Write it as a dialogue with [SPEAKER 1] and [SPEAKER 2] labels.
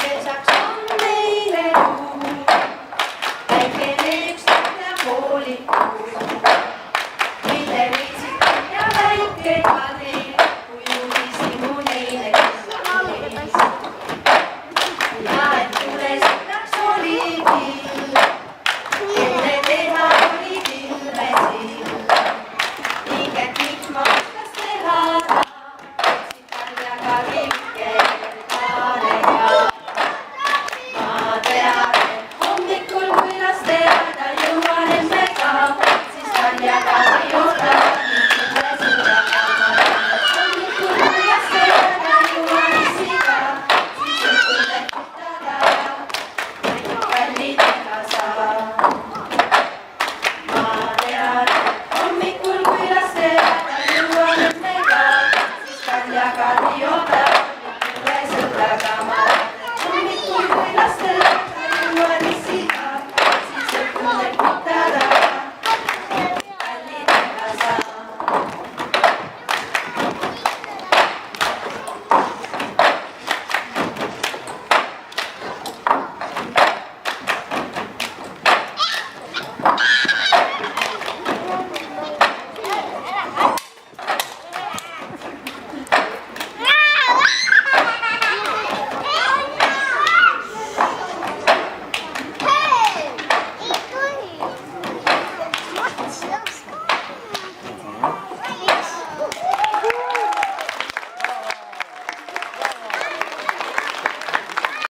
[SPEAKER 1] kesaks on meile kuu, väike neeksak ja poolikuu, mille viitsid ja väike kadri, kui uudis sinu neile kõllis. Ja et tule sõnaks oli kill, kelle teha oli kilvesil. Liiget miks ma oskas teha ta, otsid kaljaga rikke kaarega. Ma tean, et hommikul kui lasteaeda jõuan emmega, siis kaljaga ei oota mitte sõbraga. Hommikul kui lasteaeda jõuan issiga, siis õhtul lehvitada, ainult kalli teha saa. Ma tean, et hommikul kui lasteaeda jõuan emmega, siis kaljaga ei oota mitte sõbraga. Ma hommikul kui lasteaeda jõuan issiga, siis õhtul lehvitada, kalli teha saa.
[SPEAKER 2] Thank you.